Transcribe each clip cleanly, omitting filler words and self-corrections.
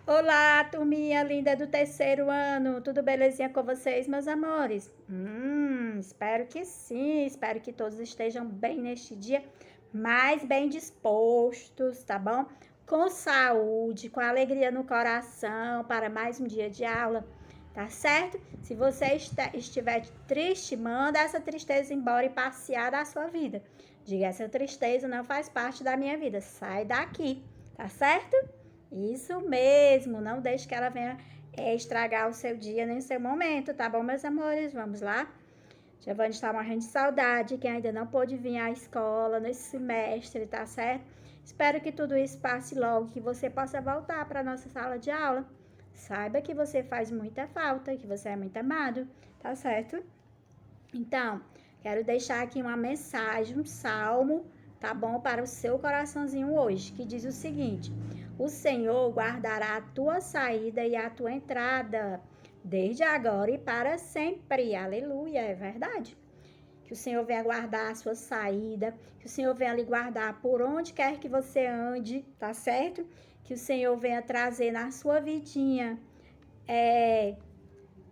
Olá, turminha linda do terceiro ano, tudo belezinha com vocês, meus amores? Espero que sim, espero que todos estejam bem neste dia, mais bem dispostos, tá bom? Com saúde, com alegria no coração para mais um dia de aula, tá certo? Se você estiver triste, manda essa tristeza embora e passear da sua vida. Diga, essa tristeza não faz parte da minha vida, sai daqui, tá certo? Isso mesmo, não deixe que ela venha estragar o seu dia nem o seu momento, tá bom, meus amores? Vamos lá? Giovanni está morrendo de saudade, quem ainda não pôde vir à escola nesse semestre, tá certo? Espero que tudo isso passe logo, que você possa voltar para a nossa sala de aula. Saiba que você faz muita falta, que você é muito amado, tá certo? Então, quero deixar aqui uma mensagem, um salmo, tá bom, para o seu coraçãozinho hoje, que diz o seguinte: o Senhor guardará a tua saída e a tua entrada, desde agora e para sempre. Aleluia, é verdade. Que o Senhor venha guardar a sua saída, que o Senhor venha lhe guardar por onde quer que você ande, tá certo? Que o Senhor venha trazer na sua vidinha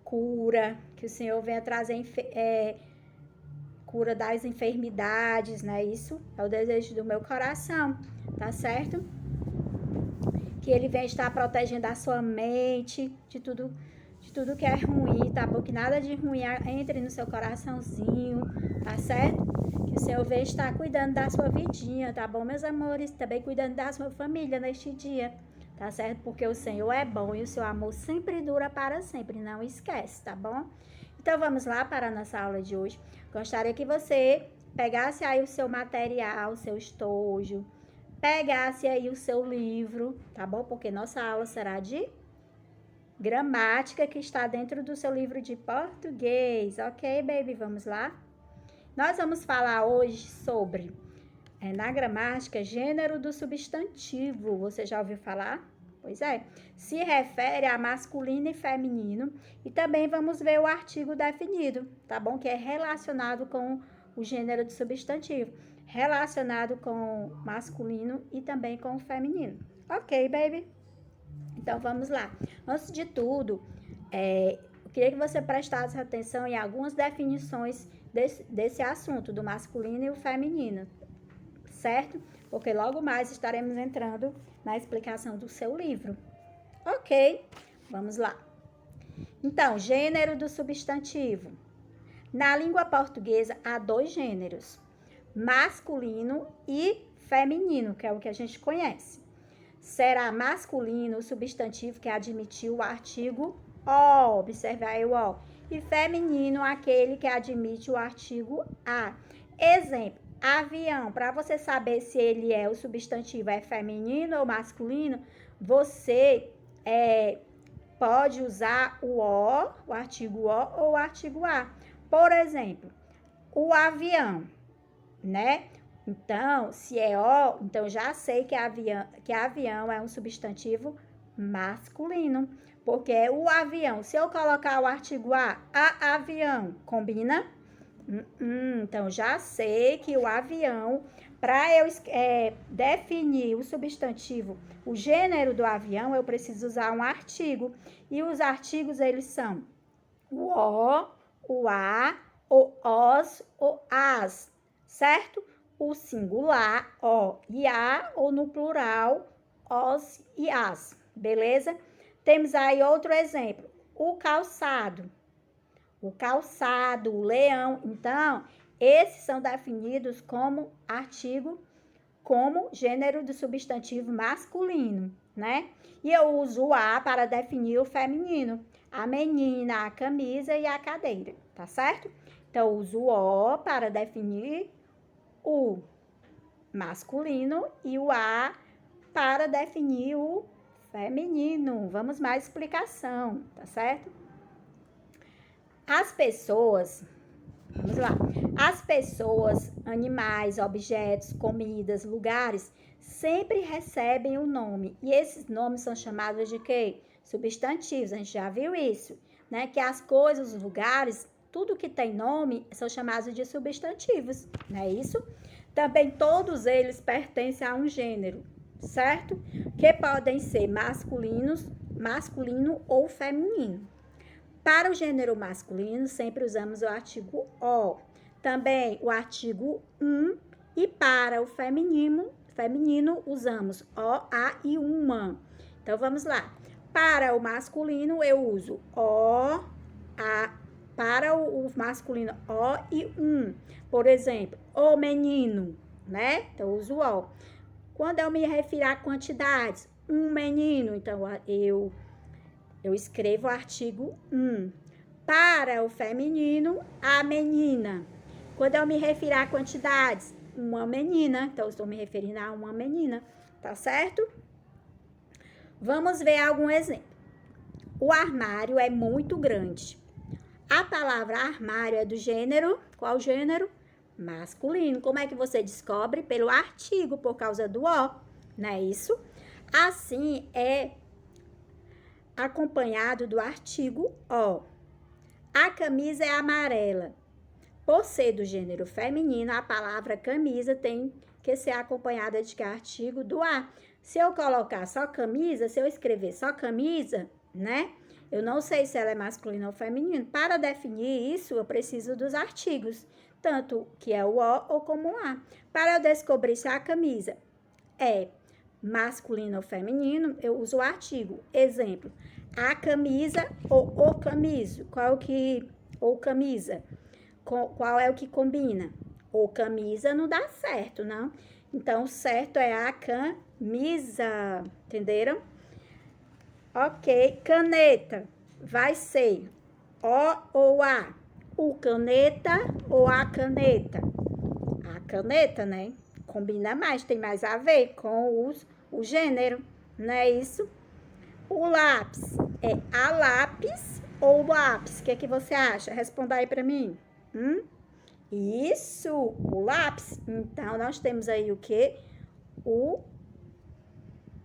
cura, que o Senhor venha trazer cura das enfermidades, né? Isso é o desejo do meu coração, tá certo? Que ele venha estar protegendo a sua mente de tudo que é ruim, tá bom? Que nada de ruim entre no seu coraçãozinho, tá certo? Que o Senhor venha estar cuidando da sua vidinha, tá bom, meus amores? Também cuidando da sua família neste dia, tá certo? Porque o Senhor é bom e o seu amor sempre dura para sempre, não esquece, tá bom? Então vamos lá para a nossa aula de hoje. Gostaria que você pegasse aí o seu material, o seu estojo, pegasse aí o seu livro, tá bom? Porque nossa aula será de gramática que está dentro do seu livro de português, ok, baby? Vamos lá? Nós vamos falar hoje sobre, na gramática, gênero do substantivo. Você já ouviu falar? Pois é. Se refere a masculino e feminino. E também vamos ver o artigo definido, tá bom? Que é relacionado com o gênero do substantivo. Relacionado com o masculino e também com o feminino. Ok, baby? Então, vamos lá. Antes de tudo, eu queria que você prestasse atenção em algumas definições desse assunto, do masculino e o feminino, certo? Porque logo mais estaremos entrando na explicação do seu livro. Ok, vamos lá. Então, gênero do substantivo. Na língua portuguesa, há dois gêneros, masculino e feminino, que é o que a gente conhece. Será masculino o substantivo que admitiu o artigo o, observe aí o o, e feminino aquele que admite o artigo a. Exemplo, avião, para você saber se ele é o substantivo é feminino ou masculino, você pode usar o artigo o ou o artigo a. Por exemplo, o avião, né? Então, se é o, então já sei que avião é um substantivo masculino, porque é o avião. Se eu colocar o artigo a avião, combina? Então, já sei que o avião, para eu definir o substantivo, o gênero do avião, eu preciso usar um artigo. E os artigos, eles são o o a, o os, o as, certo? O singular, o e a, ou no plural, os e as, beleza? Temos aí outro exemplo, o calçado, o leão. Então, esses são definidos como artigo, como gênero do substantivo masculino, né? E eu uso o a para definir o feminino, a menina, a camisa e a cadeira, tá certo? Então, eu uso o para definir o masculino e o a para definir o feminino. Vamos mais explicação, tá certo? As pessoas, vamos lá. As pessoas, animais, objetos, comidas, lugares, sempre recebem um nome. E esses nomes são chamados de quê? Substantivos. A gente já viu isso, né? Que as coisas, os lugares, tudo que tem nome são chamados de substantivos, não é isso? Também todos eles pertencem a um gênero, certo? Que podem ser masculinos masculino ou feminino. Para o gênero masculino, sempre usamos o artigo o. Também o artigo e para o feminino usamos o, a e uma. Então, vamos lá. Para o masculino, eu uso o, a. Para o masculino, o e Por exemplo, o menino, né? Então, eu uso o. Quando eu me refiro a quantidades, um menino, então, eu escrevo o artigo Para o feminino, a menina. Quando eu me refiro a quantidades, uma menina. Então, eu estou me referindo a uma menina, tá certo? Vamos ver algum exemplo. O armário é muito grande. A palavra armário é do gênero, qual gênero? Masculino. Como é que você descobre? Pelo artigo, por causa do o, não é isso? Assim, é acompanhado do artigo o. A camisa é amarela. Por ser do gênero feminino, a palavra camisa tem que ser acompanhada de que artigo do a. Se eu colocar só camisa, se eu escrever só camisa, né? Eu não sei se ela é masculina ou feminino. Para definir isso, eu preciso dos artigos, tanto que é o o ou como o a. Para eu descobrir se a camisa é masculino ou feminino, eu uso o artigo. Exemplo, a camisa ou o camiso. Qual que, ou camisa? Qual é o que combina? O camisa não dá certo, não. Então, certo é a camisa. Entenderam? Ok. Caneta. Vai ser o ou a. O caneta ou a caneta? A caneta, né? Combina mais, tem mais a ver com o gênero, não é isso? O lápis é a lápis ou lápis? O que você acha? Responda aí para mim. Isso, o lápis. Então, nós temos aí o quê? O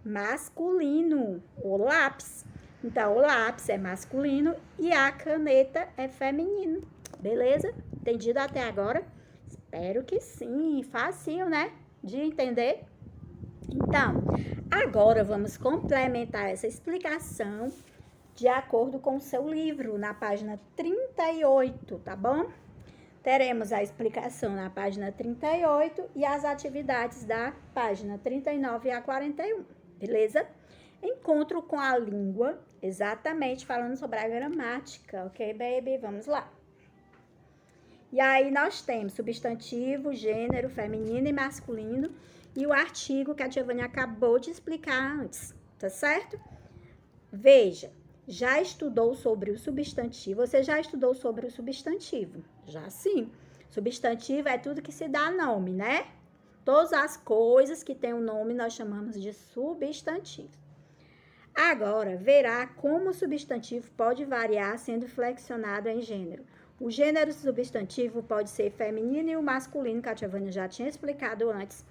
masculino, o lápis. Então, o lápis é masculino e a caneta é feminino. Beleza? Entendido até agora? Espero que sim. Facinho, né? De entender. Então, agora vamos complementar essa explicação de acordo com o seu livro, na página 38, tá bom? Teremos a explicação na página 38 e as atividades da página 39 a 41, beleza? Encontro com a língua, exatamente falando sobre a gramática, ok, baby? Vamos lá. E aí, nós temos substantivo, gênero, feminino e masculino, e o artigo que a Giovana acabou de explicar antes, tá certo? Veja, já estudou sobre o substantivo? Você já estudou sobre o substantivo? Já sim. Substantivo é tudo que se dá nome, né? Todas as coisas que têm um nome nós chamamos de substantivo. Agora, verá como o substantivo pode variar sendo flexionado em gênero. O gênero substantivo pode ser feminino e o masculino, que a Giovana já tinha explicado antes,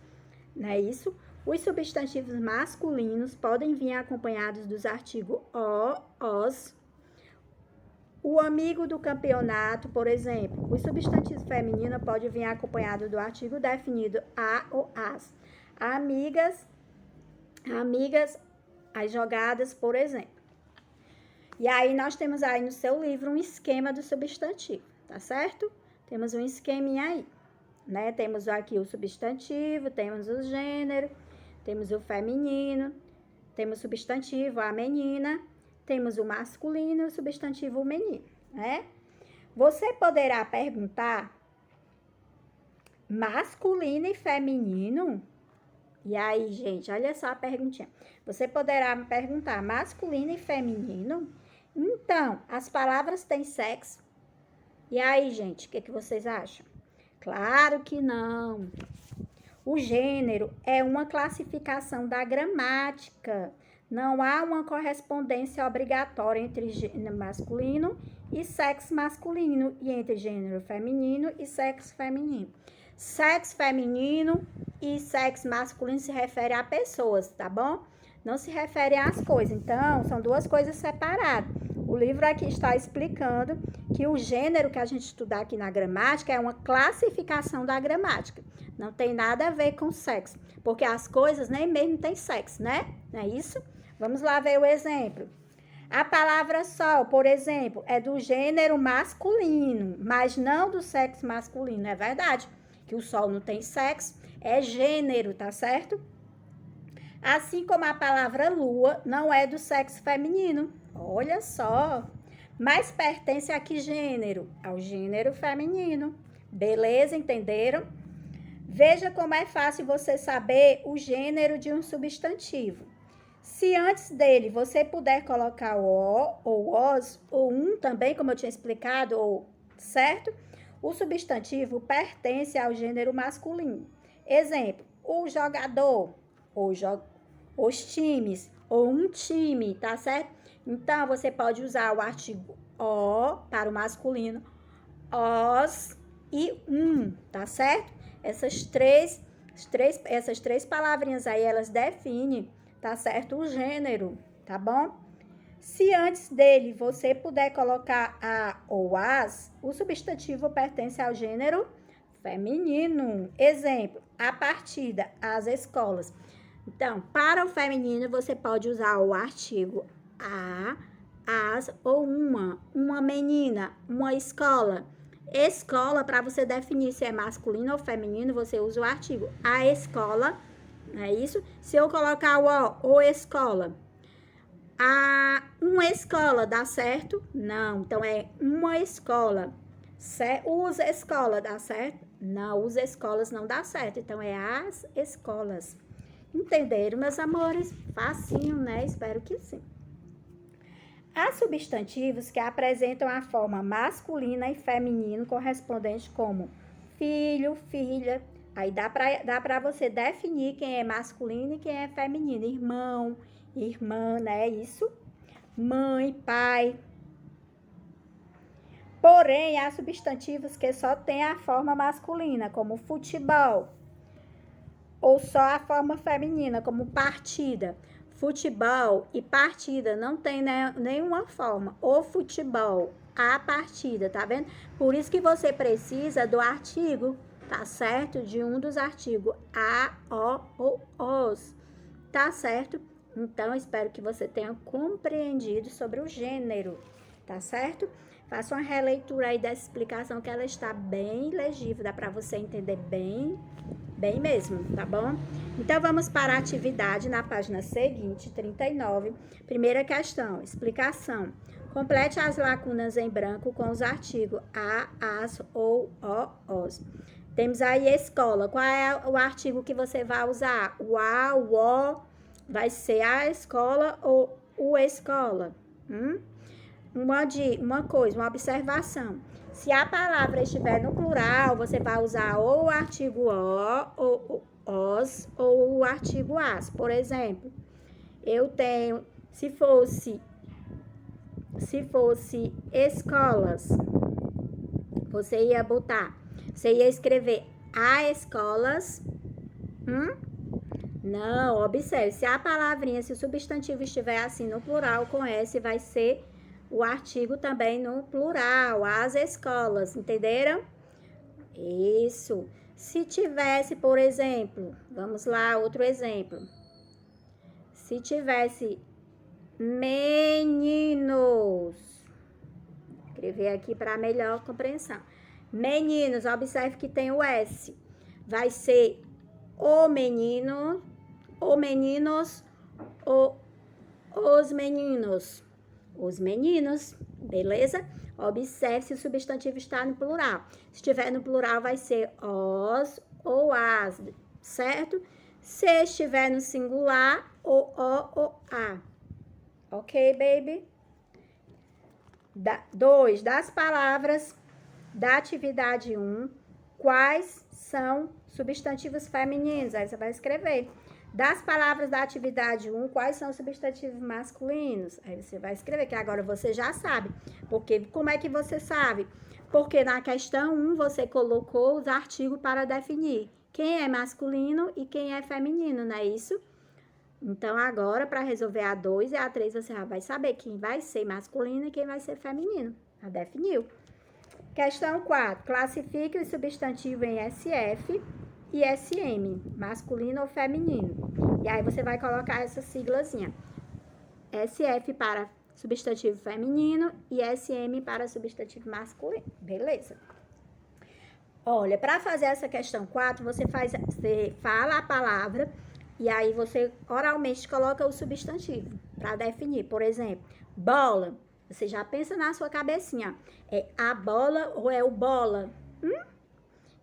não é isso? Os substantivos masculinos podem vir acompanhados dos artigos o, os. O amigo do campeonato, por exemplo. O substantivo feminino pode vir acompanhado do artigo definido a ou as. Amigas, as jogadas, por exemplo. E aí, nós temos aí no seu livro um esquema do substantivo, tá certo? Temos um esqueminha aí, né? Temos aqui o substantivo, temos o gênero, temos o feminino, temos o substantivo, a menina, temos o masculino e o substantivo, o menino, né? Você poderá perguntar masculino e feminino? E aí, gente, olha só a perguntinha. Você poderá me perguntar masculino e feminino? Então, as palavras têm sexo? E aí, gente, o que vocês acham? Claro que não. O gênero é uma classificação da gramática. Não há uma correspondência obrigatória entre gênero masculino e sexo masculino e entre gênero feminino e sexo feminino. Sexo feminino e sexo masculino se refere a pessoas, tá bom? Não se refere às coisas. Então, são duas coisas separadas. O livro aqui está explicando que o gênero que a gente estudar aqui na gramática é uma classificação da gramática. Não tem nada a ver com sexo, porque as coisas nem mesmo têm sexo, né? Não é isso? Vamos lá ver o exemplo. A palavra sol, por exemplo, é do gênero masculino, mas não do sexo masculino. É verdade que o sol não tem sexo, é gênero, tá certo? Assim como a palavra lua não é do sexo feminino. Olha só. Mas pertence a que gênero? Ao gênero feminino. Beleza? Entenderam? Veja como é fácil você saber o gênero de um substantivo. Se antes dele você puder colocar o ou os, ou um também, como eu tinha explicado, ou certo? O substantivo pertence ao gênero masculino. Exemplo, o jogador, os times, ou um time, tá certo? Então, você pode usar o artigo o para o masculino, os e um, tá certo? Essas três palavrinhas aí, elas definem, tá certo? O gênero, tá bom? Se antes dele você puder colocar a ou as, o substantivo pertence ao gênero feminino. Exemplo, a partida, as escolas. Então, para o feminino, você pode usar o artigo a, as ou uma menina, uma escola. Escola, para você definir se é masculino ou feminino, você usa o artigo a escola, não é isso? Se eu colocar o escola, uma escola, dá certo? Não, então é uma escola. Usa escola, dá certo? Não, usa escolas não dá certo, então é as escolas. Entenderam, meus amores? Facinho, né? Espero que sim. Há substantivos que apresentam a forma masculina e feminino correspondente como filho, filha. Aí dá pra você definir quem é masculino e quem é feminino. Irmão, irmã, né? Isso. Mãe, pai. Porém, há substantivos que só têm a forma masculina, como futebol. Ou só a forma feminina, como partida. Futebol e partida não tem nenhuma forma. O futebol, a partida, tá vendo? Por isso que você precisa do artigo, tá certo? De um dos artigos. A, o ou os, tá certo? Então, espero que você tenha compreendido sobre o gênero, tá certo? Faça uma releitura aí dessa explicação que ela está bem legível, dá para você entender bem mesmo, tá bom? Então, vamos para a atividade na página seguinte, 39. Primeira questão, explicação. Complete as lacunas em branco com os artigos a, as ou os. Temos aí escola. Qual é o artigo que você vai usar? O a, o o, vai ser a escola ou o escola? Uma observação. Se a palavra estiver no plural, você vai usar ou o artigo o, ou os, ou o artigo as. Por exemplo, eu tenho, se fosse escolas, você ia escrever a escolas. Não, observe, se a palavrinha, se o substantivo estiver assim no plural, com S, vai ser o artigo também no plural, as escolas, entenderam? Isso. Se tivesse, por exemplo, vamos lá, outro exemplo. Se tivesse meninos, vou escrever aqui para melhor compreensão. Meninos, observe que tem o S. Vai ser o menino, o meninos, os meninos. Os meninos, beleza? Observe se o substantivo está no plural. Se estiver no plural, vai ser os ou as, certo? Se estiver no singular, o ou a. Ok, baby? 2. Das palavras da atividade 1, quais são substantivos femininos? Aí você vai escrever. Das palavras da atividade 1, quais são os substantivos masculinos? Aí você vai escrever, que agora você já sabe. Porque, como é que você sabe? Porque na questão 1, você colocou os artigos para definir quem é masculino e quem é feminino, não é isso? Então, agora, para resolver a 2 e a 3, você já vai saber quem vai ser masculino e quem vai ser feminino. Já definiu. Questão 4. Classifique os substantivos em SF e SM, masculino ou feminino. E aí você vai colocar essa siglazinha. SF para substantivo feminino, e SM para substantivo masculino. Beleza. Olha, para fazer essa questão 4, você fala a palavra e aí você oralmente coloca o substantivo para definir. Por exemplo, bola. Você já pensa na sua cabecinha, é a bola ou é o bola?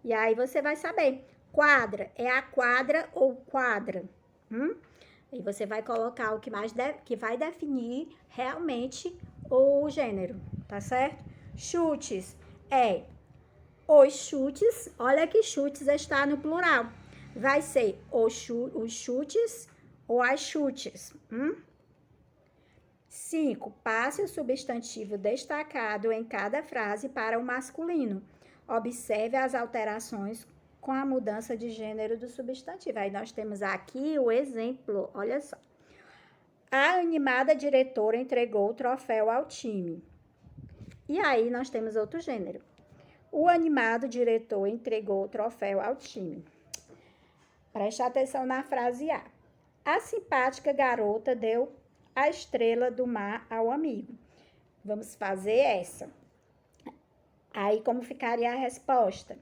E aí você vai saber. Quadra, é a quadra ou quadra? E você vai colocar o que que vai definir realmente o gênero, tá certo? Chutes, é os chutes, olha que chutes está no plural. Vai ser os chutes ou as chutes. 5. Passe o substantivo destacado em cada frase para o masculino. Observe as alterações com a mudança de gênero do substantivo. Aí nós temos aqui o exemplo, olha só. A animada diretora entregou o troféu ao time. E aí nós temos outro gênero. O animado diretor entregou o troféu ao time. Preste atenção na frase A. A simpática garota deu a estrela do mar ao amigo. Vamos fazer essa. Aí, como ficaria a resposta?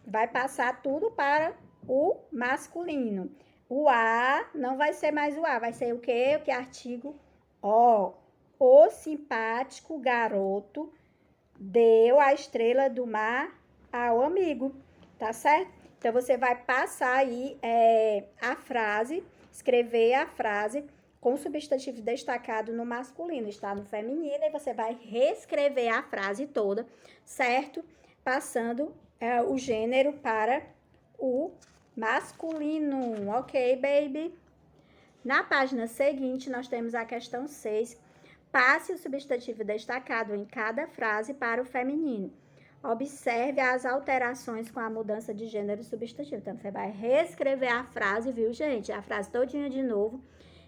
Vai passar tudo para o masculino. O A não vai ser mais o A, vai ser o quê? O que artigo? O. O simpático garoto deu a estrela do mar ao amigo, tá certo? Então, você vai passar aí a frase, escrever a frase com o substantivo destacado no masculino, está no feminino, e você vai reescrever a frase toda, certo? Passando o gênero para o masculino, ok, baby? Na página seguinte, nós temos a questão 6. Passe o substantivo destacado em cada frase para o feminino. Observe as alterações com a mudança de gênero substantivo. Então, você vai reescrever a frase, viu, gente? A frase todinha de novo.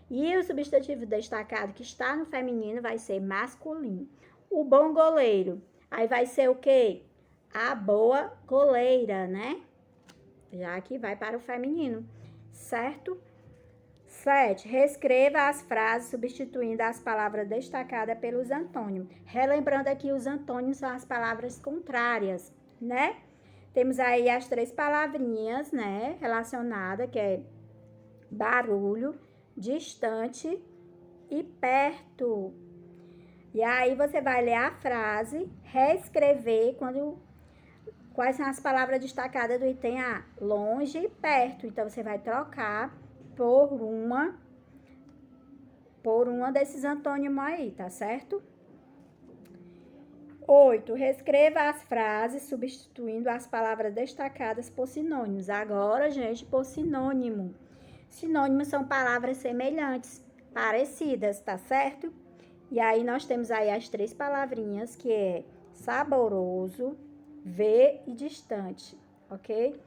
E o substantivo destacado que está no feminino vai ser masculino. O bom goleiro. Aí vai ser o quê? A boa goleira, né? Já que vai para o feminino, certo? 7. Reescreva as frases substituindo as palavras destacadas pelos antônimos. Relembrando aqui, os antônimos são as palavras contrárias, né? Temos aí as 3 palavrinhas, né? Relacionadas, que é barulho, distante e perto. E aí, você vai ler a frase, reescrever quais são as palavras destacadas do item A. Longe e perto. Então, você vai trocar por uma desses antônimos aí, tá certo? 8. Reescreva as frases substituindo as palavras destacadas por sinônimos. Agora, gente, por sinônimo. Sinônimos são palavras semelhantes, parecidas, tá certo? E aí, nós temos aí as 3 palavrinhas, que é saboroso, ver e distante, ok?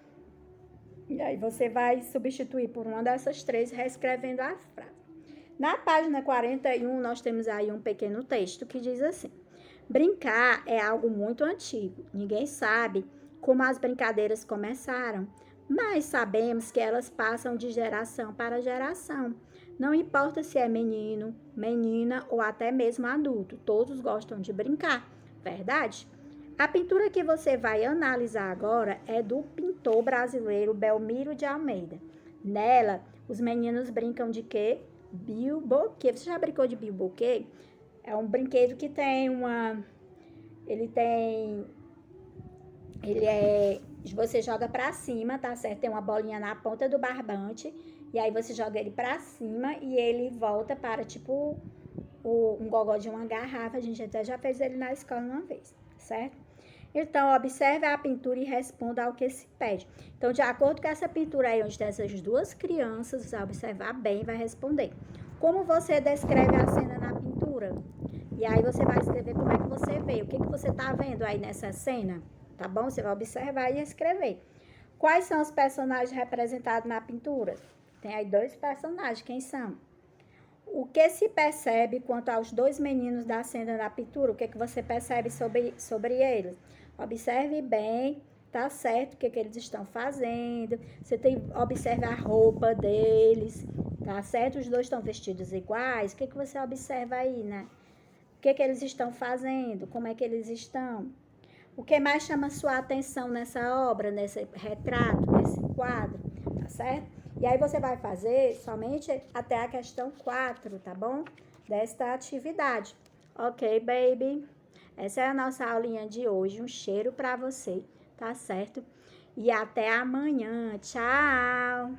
E aí, você vai substituir por uma dessas 3, reescrevendo a frase. Na página 41, nós temos aí um pequeno texto que diz assim: brincar é algo muito antigo. Ninguém sabe como as brincadeiras começaram, mas sabemos que elas passam de geração para geração. Não importa se é menino, menina ou até mesmo adulto, todos gostam de brincar, verdade? A pintura que você vai analisar agora é do pintor brasileiro Belmiro de Almeida. Nela, os meninos brincam de quê? Bilboquê. Você já brincou de bilboquê? É um brinquedo que tem você joga pra cima, tá certo? Tem uma bolinha na ponta do barbante, e aí você joga ele pra cima e ele volta para, tipo, um gogó de uma garrafa. A gente até já fez ele na escola uma vez, certo? Então, observe a pintura e responda ao que se pede. Então, de acordo com essa pintura aí, onde tem essas 2 crianças, você vai observar bem e vai responder. Como você descreve a cena na pintura? E aí, você vai escrever como é que você vê. O que você tá vendo aí nessa cena? Tá bom? Você vai observar e escrever. Quais são os personagens representados na pintura? Tem aí 2 personagens. Quem são? O que se percebe quanto aos 2 meninos da cena da pintura? O que você percebe sobre eles? Observe bem, tá certo? O que eles estão fazendo. Observe a roupa deles, tá certo? Os dois estão vestidos iguais. O que você observa aí, né? O que eles estão fazendo? Como é que eles estão? O que mais chama sua atenção nessa obra, nesse retrato, nesse quadro, tá certo? E aí você vai fazer somente até a questão 4, tá bom? Desta atividade. Ok, baby? Essa é a nossa aulinha de hoje. Um cheiro pra você, tá certo? E até amanhã. Tchau!